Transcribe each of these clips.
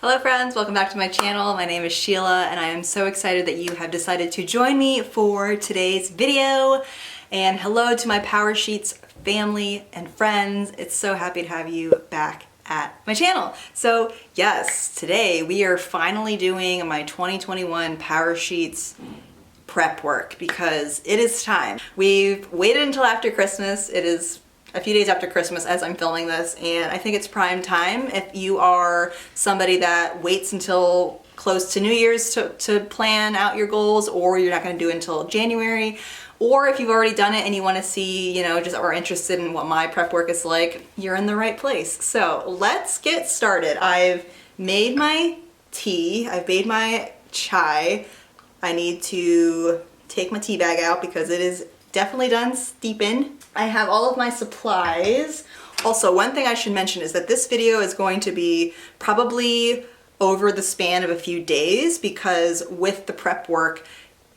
Hello friends, welcome back to my channel. My name is Sheila and I am so excited that you have decided to join me for today's video. And hello to my Power Sheets family and friends. It's so happy to have you back at my channel. So yes, today we are finally doing my 2021 Power Sheets prep work because it is time. We've waited until after Christmas. It is a few days after Christmas as I'm filming this, and I think it's prime time if you are somebody that waits until close to New Year's to plan out your goals, or you're not going to do it until January, or if you've already done it and you want to see, just are interested in what my prep work is like, you're in the right place. So let's get started. I've made my tea, I've made my chai. I need to take my tea bag out because it is definitely done steeping. I have all of my supplies. Also, one thing I should mention is that this video is going to be probably over the span of a few days because with the prep work,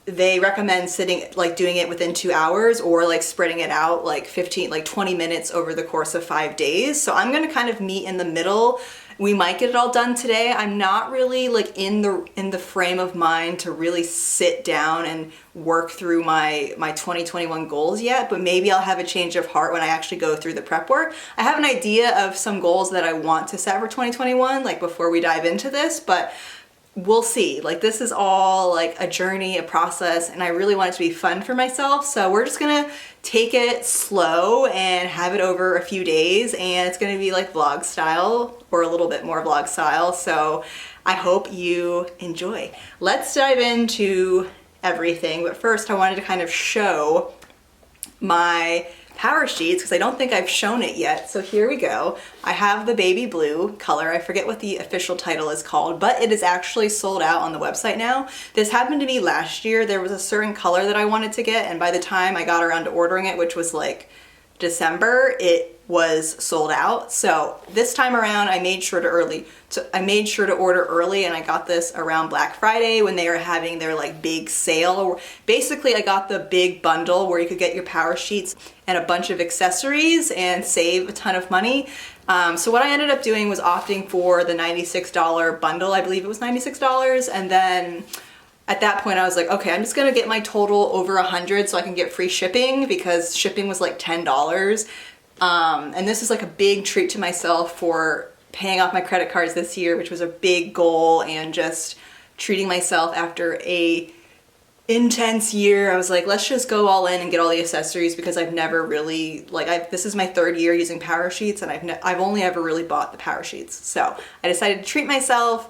they recommend doing it within 2 hours or spreading it out 20 minutes over the course of 5 days. So I'm gonna kind of meet in the middle. We might get it all done today. I'm not really in the frame of mind to really sit down and work through my 2021 goals yet, but maybe I'll have a change of heart when I actually go through the prep work. I have an idea of some goals that I want to set for 2021, before we dive into this, but we'll see. This is all a journey, a process, and I really want it to be fun for myself. So we're just gonna take it slow and have it over a few days, and it's gonna be vlog style or a little bit more vlog style. So I hope you enjoy. Let's dive into everything. But first I wanted to kind of show my Power Sheets because I don't think I've shown it yet. So here we go. I have the baby blue color. I forget what the official title is called, but it is actually sold out on the website now. This happened to me last year. There was a certain color that I wanted to get, and by the time I got around to ordering it, which was December, it was sold out. So this time around I made sure to order early, and I got this around Black Friday when they were having their big sale. Basically I got the big bundle where you could get your Power Sheets and a bunch of accessories and save a ton of money. So what I ended up doing was opting for the $96 bundle. I believe it was $96, and then at that point I was like, okay, I'm just gonna get my total over 100 so I can get free shipping, because shipping was $10. And this is a big treat to myself for paying off my credit cards this year, which was a big goal, and just treating myself after a intense year. I was like, let's just go all in and get all the accessories, because I've never really, this is my 3rd year using Power Sheets, and I've only ever really bought the Power Sheets. So I decided to treat myself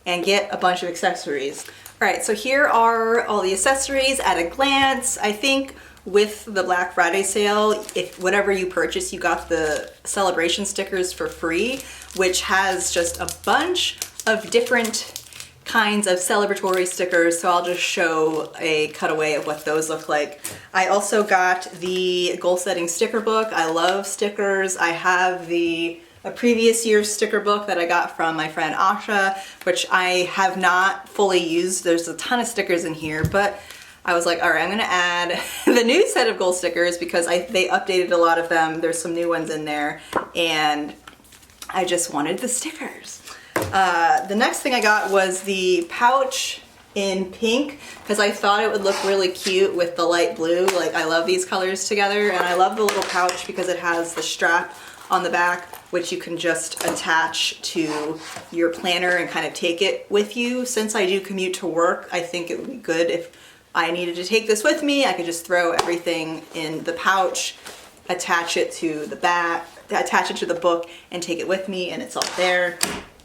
and get a bunch of accessories. All right, so here are all the accessories at a glance. I think with the Black Friday sale, if whatever you purchase, you got the celebration stickers for free, which has just a bunch of different kinds of celebratory stickers. So I'll just show a cutaway of what those look like. I also got the goal setting sticker book. I love stickers. I have a previous year's sticker book that I got from my friend Asha, which I have not fully used. There's a ton of stickers in here, but I was like, all right, I'm gonna add the new set of goal stickers because they updated a lot of them. There's some new ones in there, and I just wanted the stickers. The next thing I got was the pouch in pink because I thought it would look really cute with the light blue. I love these colors together, and I love the little pouch because it has the strap on the back, which you can just attach to your planner and kind of take it with you. Since I do commute to work, I think it would be good if I needed to take this with me. I could just throw everything in the pouch, attach it to the back, attach it to the book, and take it with me, and it's all there.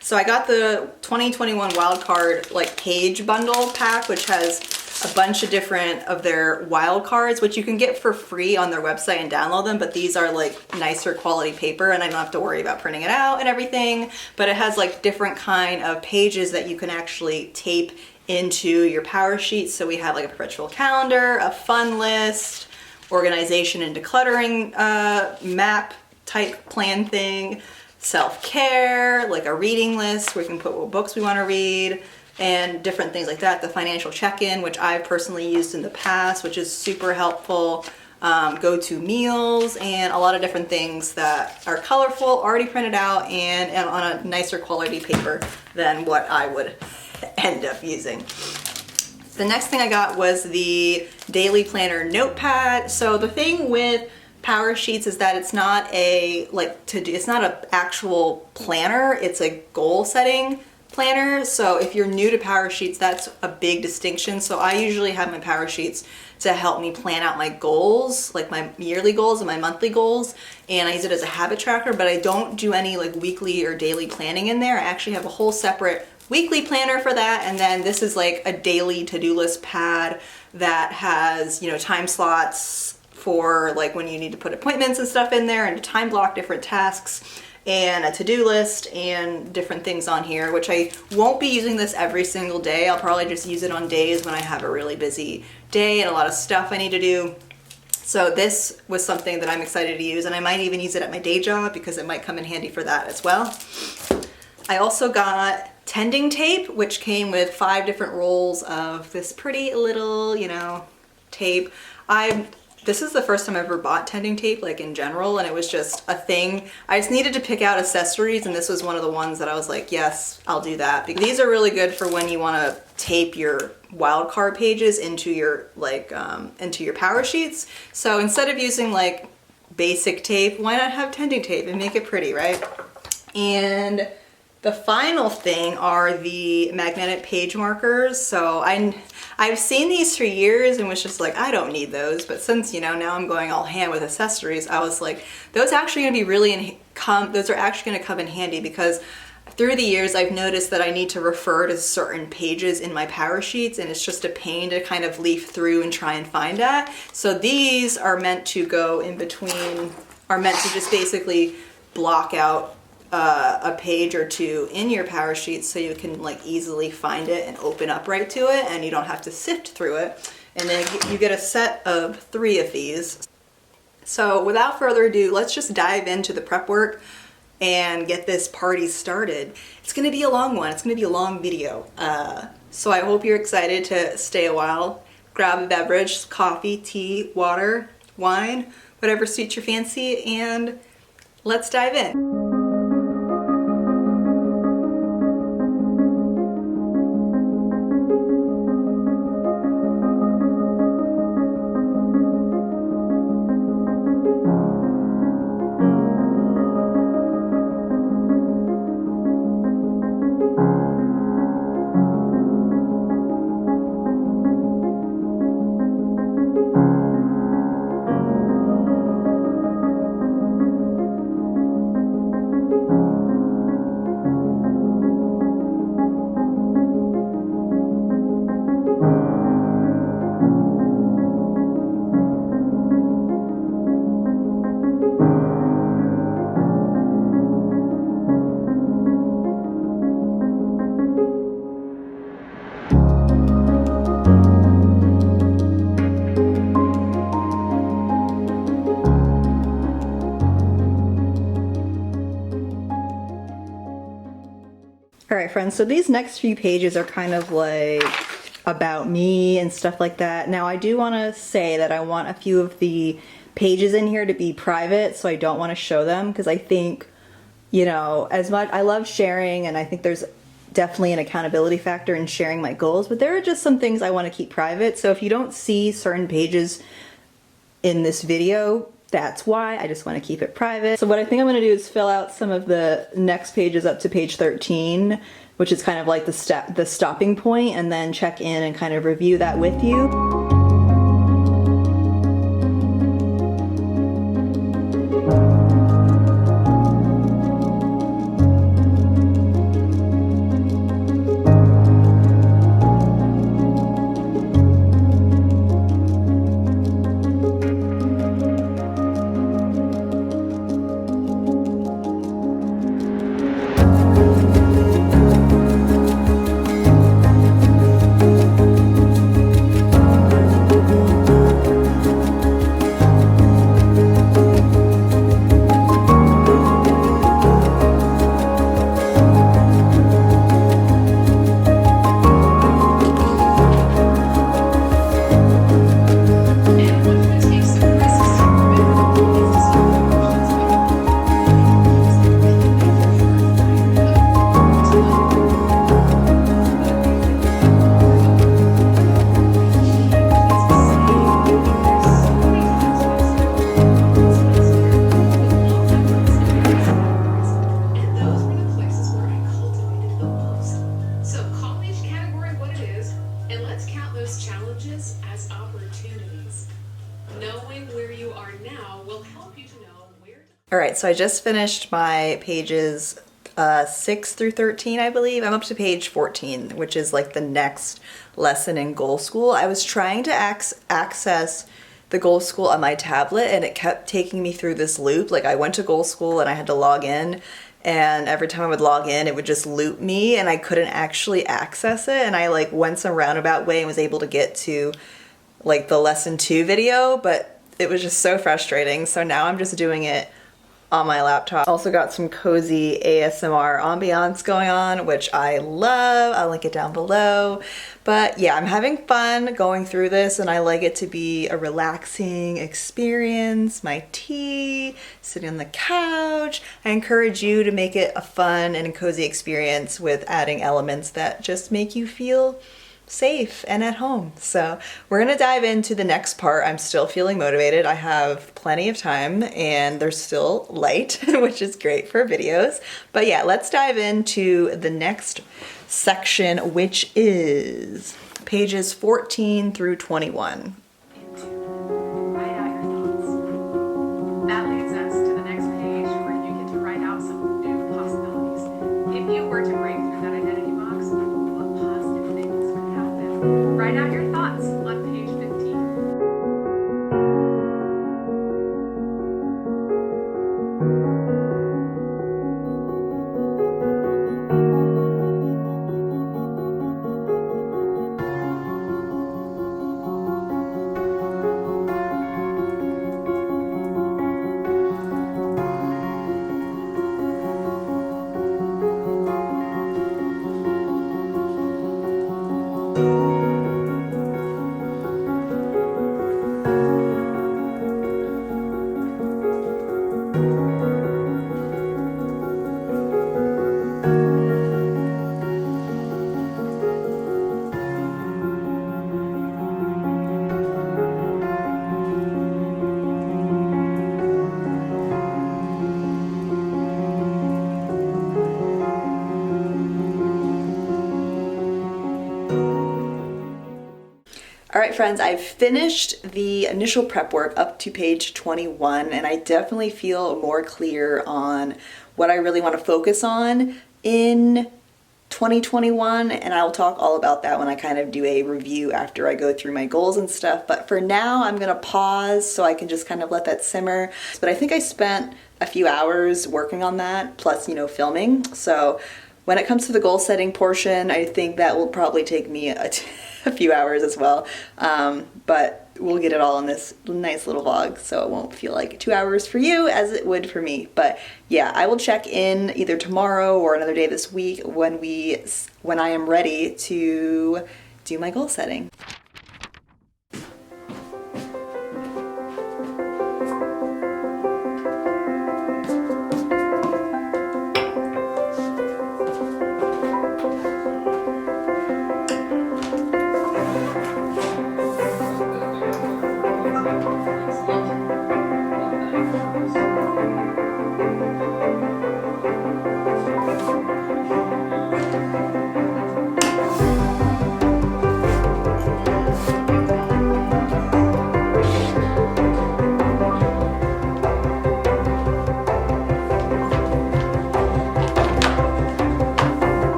So I got the 2021 wildcard page bundle pack, which has a bunch of different of their wildcards, which you can get for free on their website and download them, but these are nicer quality paper, and I don't have to worry about printing it out and everything. But it has different kind of pages that you can actually tape into your Power Sheets. So we have a perpetual calendar, a fun list, organization and decluttering map type plan thing, self-care, a reading list where we can put what books we want to read, and different things like that. The financial check-in, which I've personally used in the past, which is super helpful. go to meals, and a lot of different things that are colorful, already printed out, and on a nicer quality paper than what I would end up using. The next thing I got was the daily planner notepad. So the thing with Power Sheets is that it's not it's not an actual planner, it's a goal setting planner. So if you're new to Power Sheets, that's a big distinction. So I usually have my Power Sheets to help me plan out my goals, like my yearly goals and my monthly goals, and I use it as a habit tracker, but I don't do any like weekly or daily planning in there. I actually have a whole separate weekly planner for that, and then this is like a daily to-do list pad that has, you know, time slots for like when you need to put appointments and stuff in there, and to time block different tasks, and a to-do list and different things on here, which I won't be using this every single day. I'll probably just use it on days when I have a really busy day and a lot of stuff I need to do. So this was something that I'm excited to use, and I might even use it at my day job because it might come in handy for that as well. I also got tending tape, which came with 5 different rolls of this pretty little, you know, tape. This is the first time I ever bought tending tape, like in general, and it was just a thing. I just needed to pick out accessories, and this was one of the ones that I was like, yes, I'll do that. Because these are really good for when you want to tape your wildcard pages into your into your Power Sheets. So instead of using like basic tape, why not have tending tape and make it pretty, right? And the final thing are the magnetic page markers. So I've seen these for years and was just like, I don't need those. But since, you know, now I'm going all ham with accessories, I was like, those are actually going to come in handy, because through the years I've noticed that I need to refer to certain pages in my Power Sheets, and it's just a pain to kind of leaf through and try and find that. So these are meant to go in between, are meant to just basically block out a page or two in your Power Sheets so you can like easily find it and open up right to it, and you don't have to sift through it. And then you get a set of 3 of these. So without further ado, let's just dive into the prep work and get this party started. It's gonna be a long one, it's gonna be a long video. So I hope you're excited to stay a while. Grab a beverage, coffee, tea, water, wine, whatever suits your fancy, and let's dive in. All right, friends, so these next few pages are kind of like about me and stuff like that. Now, I do want to say that I want a few of the pages in here to be private, so I don't want to show them, because I think, you know, as much, I love sharing, and I think there's definitely an accountability factor in sharing my goals, but there are just some things I want to keep private. So if you don't see certain pages in this video, that's why. I just want to keep it private. So what I think I'm going to do is fill out some of the next pages up to page 13, which is kind of like the stopping point, and then check in and kind of review that with you. let's count those challenges as opportunities. Knowing where you are now will help you to know where to... All right, so I just finished my pages 6 through 13, I believe. I'm up to page 14, which is like the next lesson in Goal School. I was trying to access the Goal School on my tablet, and it kept taking me through this loop. Like, I went to Goal School and I had to log in, and every time I would log in, it would just loop me and I couldn't actually access it. And I like went some roundabout way and was able to get to like the lesson 2 video, but it was just so frustrating. So now I'm just doing it on my laptop. Also got some cozy ASMR ambiance going on, which I love. I'll link it down below. But yeah, I'm having fun going through this, and I like it to be a relaxing experience. My tea, sitting on the couch. I encourage you to make it a fun and cozy experience with adding elements that just make you feel safe and at home. So we're gonna dive into the next part. I'm still feeling motivated. I have plenty of time and there's still light, which is great for videos. But yeah, let's dive into the next section, which is pages 14 through 21. Write out your thoughts. That leads us to the next page where you get to write out some new possibilities. If you were to break through that identity box, what positive things could happen? Write out your thoughts on page 15. All right, friends, I've finished the initial prep work up to page 21, and I definitely feel more clear on what I really want to focus on in 2021, and I'll talk all about that when I kind of do a review after I go through my goals and stuff. But for now, I'm gonna pause so I can just kind of let that simmer. But I think I spent a few hours working on that, plus, you know, filming. So when it comes to the goal setting portion, I think that will probably take me a few hours as well. But we'll get it all in this nice little vlog, so it won't feel like 2 hours for you as it would for me. But yeah, I will check in either tomorrow or another day this week when I am ready to do my goal setting.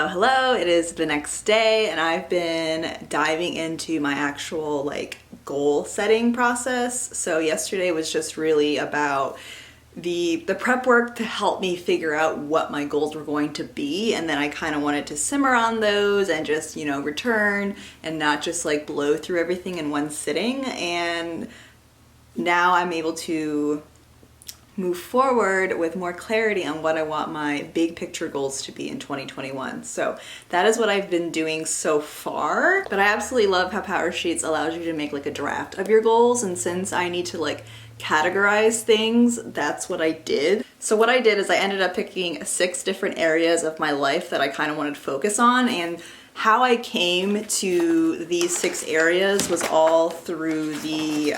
Hello, it is the next day and I've been diving into my actual like goal setting process. So yesterday was just really about the prep work to help me figure out what my goals were going to be, and then I kind of wanted to simmer on those and just, return and not just like blow through everything in one sitting. And now I'm able to move forward with more clarity on what I want my big picture goals to be in 2021. So that is what I've been doing so far. But I absolutely love how PowerSheets allows you to make like a draft of your goals, and since I need to like categorize things, that's what I did. So what I did is I ended up picking 6 different areas of my life that I kind of wanted to focus on, and how I came to these 6 areas was all through the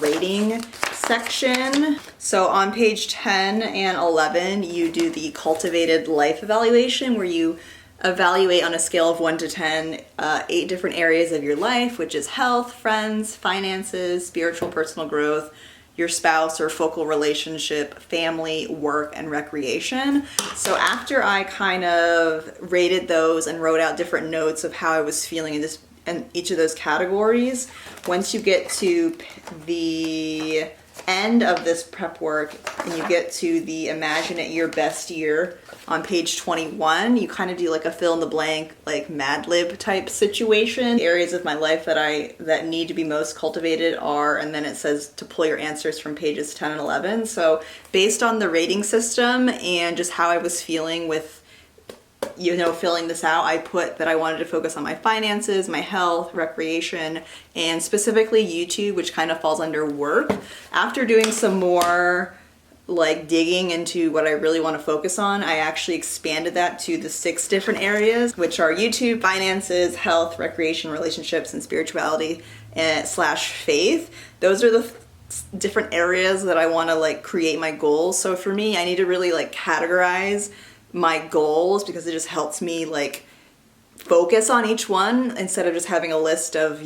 rating section. So on page 10 and 11, you do the cultivated life evaluation, where you evaluate on a scale of 1 to 10, 8 different areas of your life, which is health, friends, finances, spiritual personal growth, your spouse or focal relationship, family, work, and recreation. So after I kind of rated those and wrote out different notes of how I was feeling in each of those categories, once you get to the end of this prep work and you get to the imagine it your best year on page 21, you kind of do like a fill in the blank, like Mad Lib type situation. The areas of my life that need to be most cultivated are, and then it says to pull your answers from pages 10 and 11. So based on the rating system and just how I was feeling with filling this out, I put that I wanted to focus on my finances, my health, recreation, and specifically YouTube, which kind of falls under work. After doing some more like digging into what I really want to focus on, I actually expanded that to the 6 different areas, which are YouTube, finances, health, recreation, relationships, and spirituality / faith. Those are the different areas that I want to like create my goals. So for me, I need to really like categorize my goals, because it just helps me like focus on each one instead of just having a list of,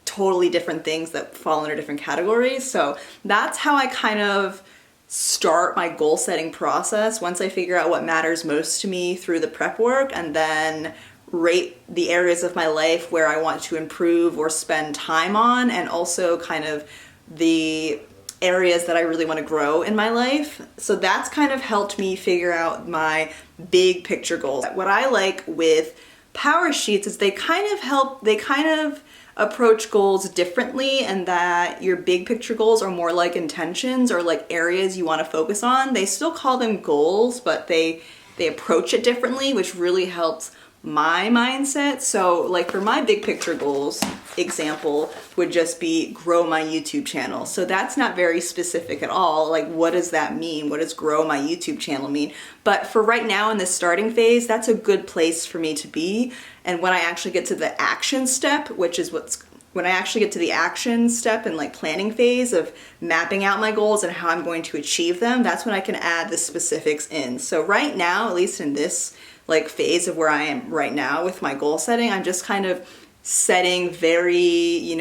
totally different things that fall under different categories. So that's how I kind of start my goal setting process once I figure out what matters most to me through the prep work, and then rate the areas of my life where I want to improve or spend time on, and also kind of the areas that I really want to grow in my life. So that's kind of helped me figure out my big picture goals. What I like with PowerSheets is they kind of approach goals differently, and that your big picture goals are more like intentions or like areas you want to focus on. They still call them goals, but they approach it differently, which really helps my mindset. So like for my big picture goals, example would just be grow my YouTube channel. So that's not very specific at all. Like, what does that mean? What does grow my YouTube channel mean? But for right now in the starting phase, that's a good place for me to be. And when I actually get to the action step, when I actually get to the action step and like planning phase of mapping out my goals and how I'm going to achieve them, that's when I can add the specifics in. So right now, at least in this like phase of where I am right now with my goal setting, I'm just kind of setting very,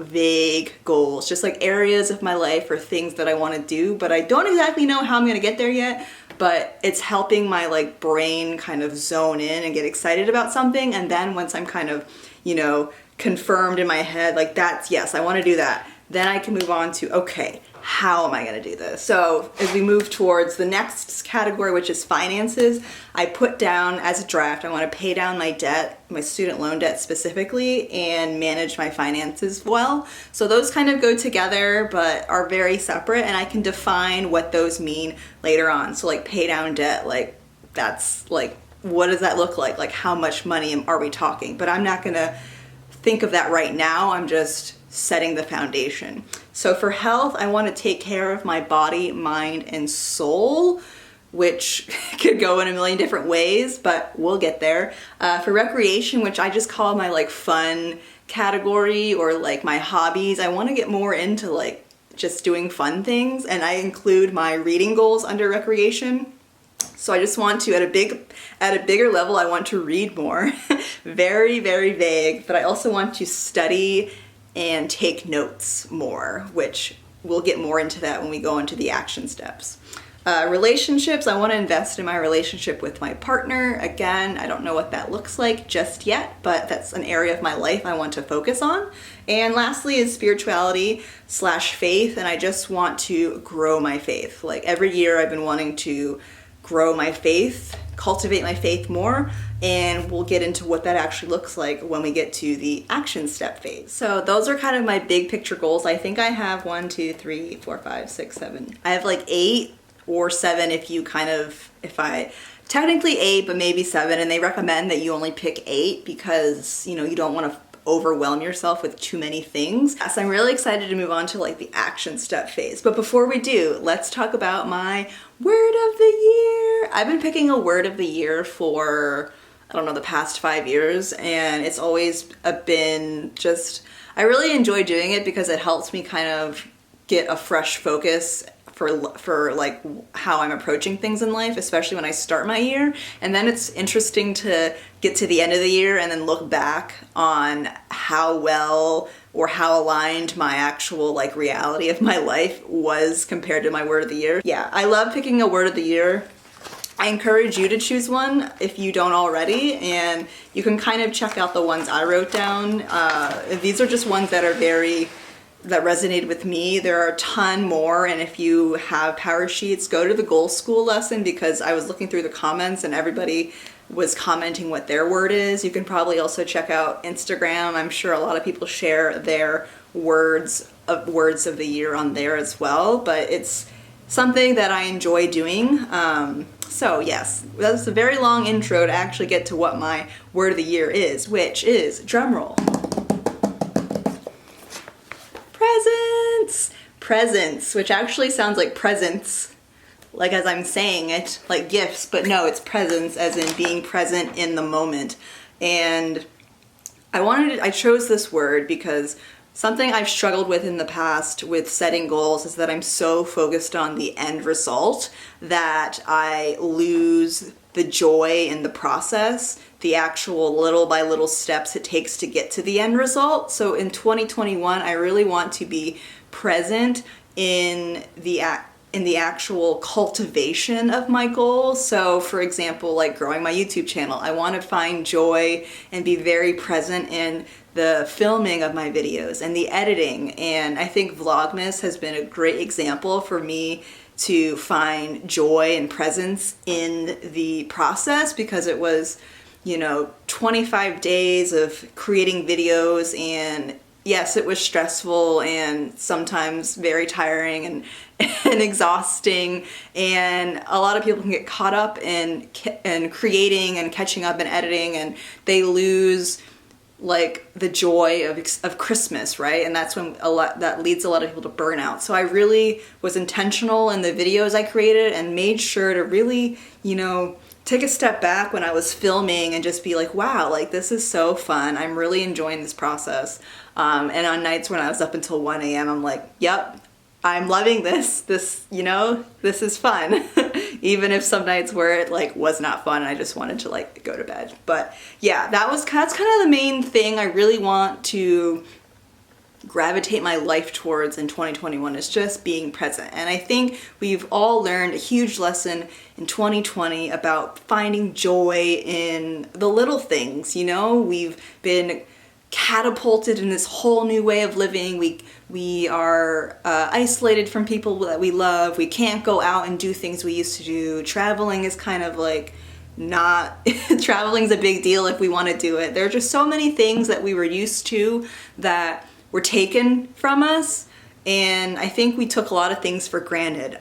vague goals, just like areas of my life or things that I want to do, but I don't exactly know how I'm going to get there yet. But it's helping my like brain kind of zone in and get excited about something. And then once I'm kind of, confirmed in my head, like that's, yes, I want to do that, then I can move on to, okay, how am I going to do this? So as we move towards the next category, which is finances, I put down as a draft, I want to pay down my debt, my student loan debt specifically, and manage my finances well. So those kind of go together, but are very separate, and I can define what those mean later on. So like pay down debt, like that's like, what does that look like? Like how much money are we talking? But I'm not going to think of that right now. I'm just setting the foundation. So for health, I want to take care of my body, mind, and soul, which could go in a million different ways, but we'll get there. For recreation, which I just call my like fun category or like my hobbies, I want to get more into like just doing fun things, and I include my reading goals under recreation. So I just want to, at a bigger level, I want to read more. Very, very vague, but I also want to study and take notes more, which we'll get more into that when we go into the action steps. Relationships, I want to invest in my relationship with my partner. Again, I don't know what that looks like just yet, but that's an area of my life I want to focus on. And lastly is spirituality / faith, and I just want to grow my faith. Like every year I've been wanting to grow my faith, cultivate my faith more, and we'll get into what that actually looks like when we get to the action step phase. So those are kind of my big picture goals. I think I have 1, 2, 3, 4, 5, 6, 7. I have like 8 or 7 technically 8, but maybe 7, and they recommend that you only pick 8 because, you know, you don't want to overwhelm yourself with too many things. So I'm really excited to move on to like the action step phase. But before we do, let's talk about my word of the year. I've been picking a word of the year for, I don't know, the past 5 years, and it's always been just, I really enjoy doing it because it helps me kind of get a fresh focus for like how I'm approaching things in life, especially when I start my year. And then it's interesting to get to the end of the year and then look back on how well or how aligned my actual like reality of my life was compared to my word of the year. Yeah, I love picking a word of the year. I encourage you to choose one if you don't already, and you can kind of check out the ones I wrote down. These are just ones that resonated with me. There are a ton more, and if you have power sheets, go to the goal school lesson because I was looking through the comments and everybody was commenting what their word is. You can probably also check out Instagram. I'm sure a lot of people share their words of the year on there as well, but it's something that I enjoy doing. So yes, that's a very long intro to actually get to what my word of the year is, which is, drumroll, presents, which actually sounds like presents, like as I'm saying it, like gifts, but no, it's presents as in being present in the moment. And I chose this word because something I've struggled with in the past with setting goals is that I'm so focused on the end result that I lose the joy in the process, the actual little by little steps it takes to get to the end result. So in 2021, I really want to be present in the actual cultivation of my goals. So for example, like growing my YouTube channel, I want to find joy and be very present in the filming of my videos and the editing. And I think Vlogmas has been a great example for me to find joy and presence in the process, because it was, 25 days of creating videos, and yes, it was stressful and sometimes very tiring and exhausting, and a lot of people can get caught up in creating and catching up and editing, and they lose like the joy of Christmas, right? And that's when that leads a lot of people to burnout. So I really was intentional in the videos I created and made sure to really, take a step back when I was filming and just be like, wow, like this is so fun. I'm really enjoying this process. And on nights when I was up until 1 a.m., I'm like, yep, I'm loving this. This is fun. Even if some nights where it like was not fun and I just wanted to like go to bed. But yeah, that's kind of the main thing I really want to gravitate my life towards in 2021, is just being present. And I think we've all learned a huge lesson in 2020 about finding joy in the little things. We've been catapulted in this whole new way of living. We are isolated from people that we love. We can't go out and do things we used to do. Traveling is kind of like not traveling's a big deal if we want to do it. There are just so many things that we were used to that were taken from us, and I think we took a lot of things for granted.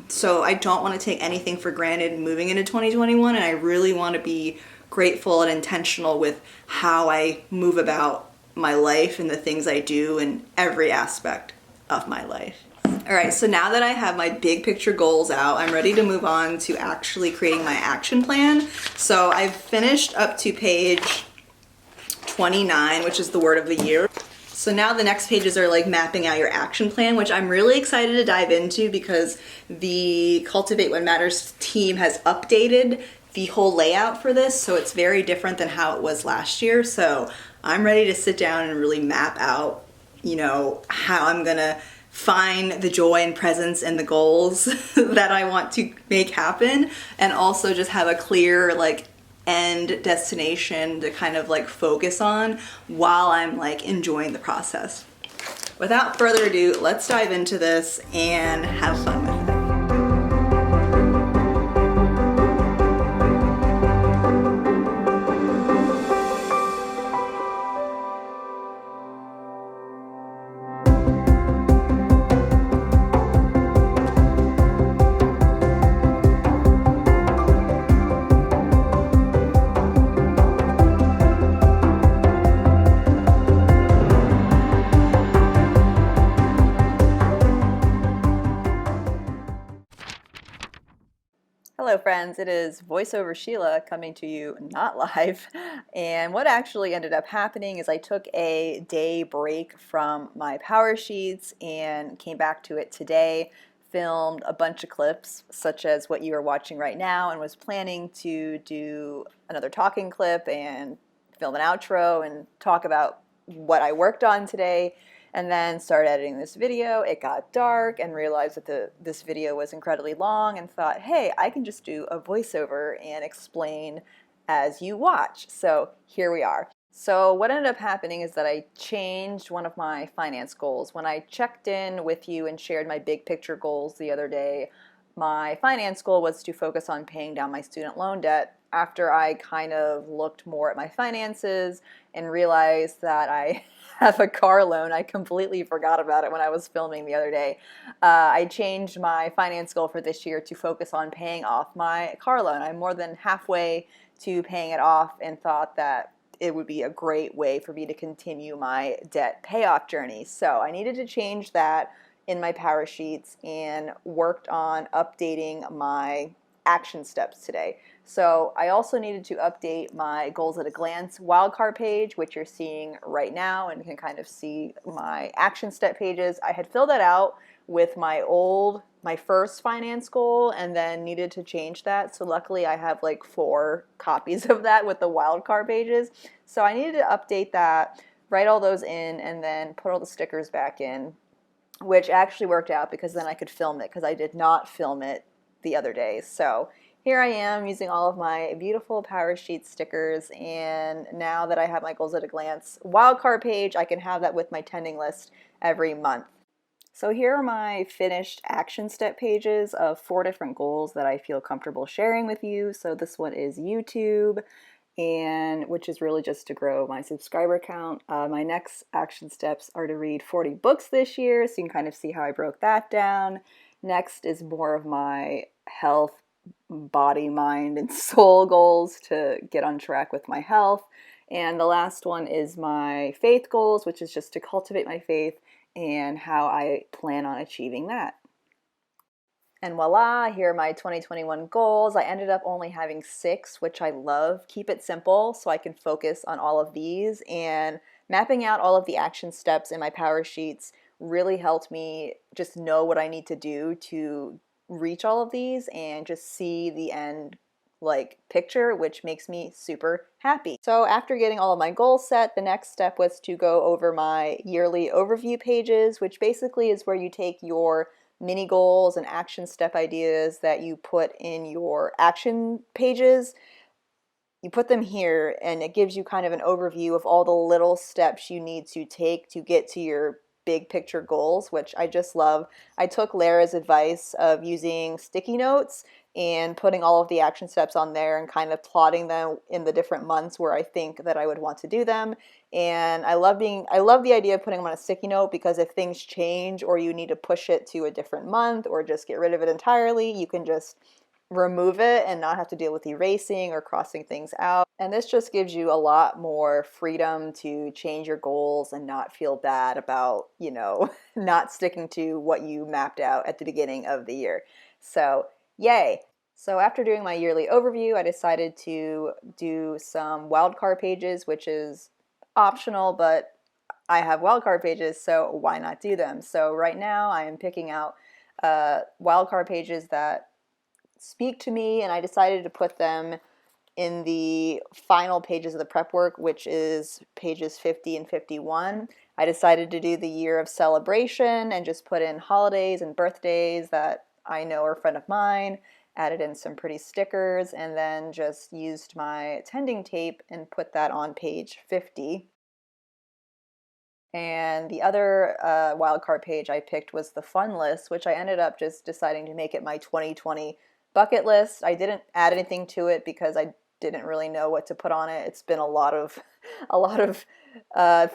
So I don't want to take anything for granted moving into 2021, and I really want to be grateful and intentional with how I move about my life and the things I do in every aspect of my life. All right, so now that I have my big picture goals out, I'm ready to move on to actually creating my action plan. So I've finished up to page 29, which is the word of the year. So now the next pages are like mapping out your action plan, which I'm really excited to dive into because the Cultivate What Matters team has updated the whole layout for this, so it's very different than how it was last year. So I'm ready to sit down and really map out, how I'm gonna find the joy and presence in the goals that I want to make happen, and also just have a clear like end destination to kind of like focus on while I'm like enjoying the process. Without further ado, let's dive into this and have fun with it. Hello friends, it is voiceover Sheila coming to you not live, and what actually ended up happening is I took a day break from my power sheets and came back to it today, filmed a bunch of clips such as what you are watching right now, and was planning to do another talking clip and film an outro and talk about what I worked on today. And then started editing this video. It got dark and realized that this video was incredibly long, and thought, hey, I can just do a voiceover and explain as you watch. So here we are. So what ended up happening is that I changed one of my finance goals. When I checked in with you and shared my big picture goals the other day, my finance goal was to focus on paying down my student loan debt. After I kind of looked more at my finances and realized that I have a car loan, I completely forgot about it when I was filming the other day. I changed my finance goal for this year to focus on paying off my car loan. I'm more than halfway to paying it off, and thought that it would be a great way for me to continue my debt payoff journey. So I needed to change that in my power sheets, and worked on updating my action steps today. So I also needed to update my goals at a glance wildcard page, which you're seeing right now, and you can kind of see my action step pages. I had filled that out with my first finance goal, and then needed to change that. So luckily I have like 4 copies of that with the wildcard pages. So I needed to update that, write all those in, and then put all the stickers back in, which actually worked out because then I could film it, because I did not film it the other day. So here I am using all of my beautiful power sheet stickers, and now that I have my goals at a glance wildcard page, I can have that with my tending list every month. So here are my finished action step pages of 4 different goals that I feel comfortable sharing with you. So this one is YouTube, and which is really just to grow my subscriber count. My next action steps are to read 40 books this year, so you can kind of see how I broke that down. Next is more of my health, body, mind, and soul goals to get on track with my health. And the last one is my faith goals, which is just to cultivate my faith and how I plan on achieving that. And voila, here are my 2021 goals. I ended up only having 6, which I love. Keep it simple so I can focus on all of these, and mapping out all of the action steps in my power sheets really helped me just know what I need to do to reach all of these and just see the end like picture, which makes me super happy. So after getting all of my goals set, the next step was to go over my yearly overview pages, which basically is where you take your mini goals and action step ideas that you put in your action pages. You put them here, and it gives you kind of an overview of all the little steps you need to take to get to your big picture goals, which I just love. I took Lara's advice of using sticky notes and putting all of the action steps on there and kind of plotting them in the different months where I think that I would want to do them. And I love the idea of putting them on a sticky note, because if things change or you need to push it to a different month or just get rid of it entirely, you can just remove it and not have to deal with erasing or crossing things out. And this just gives you a lot more freedom to change your goals and not feel bad about, not sticking to what you mapped out at the beginning of the year. So, yay. So after doing my yearly overview, I decided to do some wildcard pages, which is optional, but I have wildcard pages, so why not do them? So right now I am picking out wildcard pages that speak to me, and I decided to put them in the final pages of the prep work, which is pages 50 and 51, I decided to do the year of celebration and just put in holidays and birthdays that I know are a friend of mine, added in some pretty stickers, and then just used my attending tape and put that on page 50. And the other wildcard page I picked was the fun list, which I ended up just deciding to make it my 2020 bucket list. I didn't add anything to it because I didn't really know what to put on it. It's been a lot of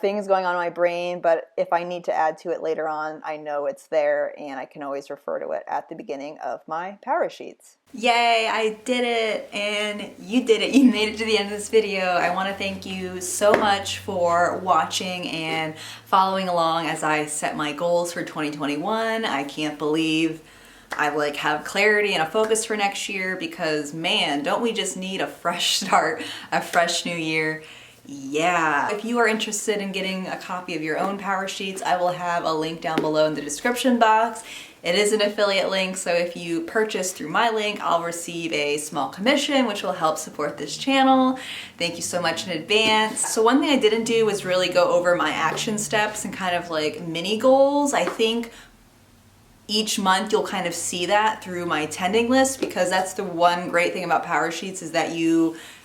things going on in my brain, but if I need to add to it later on, I know it's there and I can always refer to it at the beginning of my power sheets. Yay, I did it, and you did it. You made it to the end of this video. I want to thank you so much for watching and following along as I set my goals for 2021. I can't believe I have clarity and a focus for next year, because man, don't we just need a fresh start, a fresh new year. Yeah. If you are interested in getting a copy of your own power sheets, I will have a link down below in the description box. It is an affiliate link, so if you purchase through my link, I'll receive a small commission, which will help support this channel. Thank you so much in advance. So one thing I didn't do was really go over my action steps and kind of mini goals. I think each month you'll kind of see that through my tending list, because that's the one great thing about power sheets, is that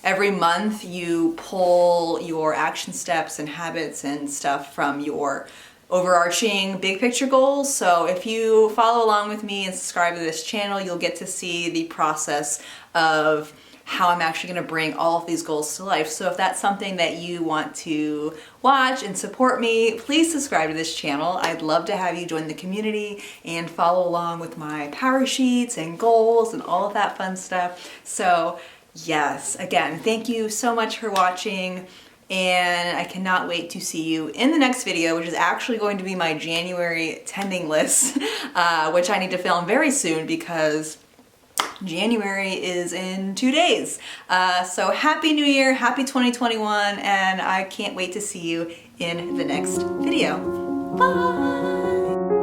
every month you pull your action steps and habits and stuff from your overarching big picture goals. So if you follow along with me and subscribe to this channel, you'll get to see the process of how I'm actually going to bring all of these goals to life. So if that's something that you want to watch and support me, please subscribe to this channel. I'd love to have you join the community and follow along with my power sheets and goals and all of that fun stuff. So yes, again, thank you so much for watching, and I cannot wait to see you in the next video, which is actually going to be my January tending list, which I need to film very soon because January is in 2 days. So happy New Year, happy 2021, and I can't wait to see you in the next video. Bye!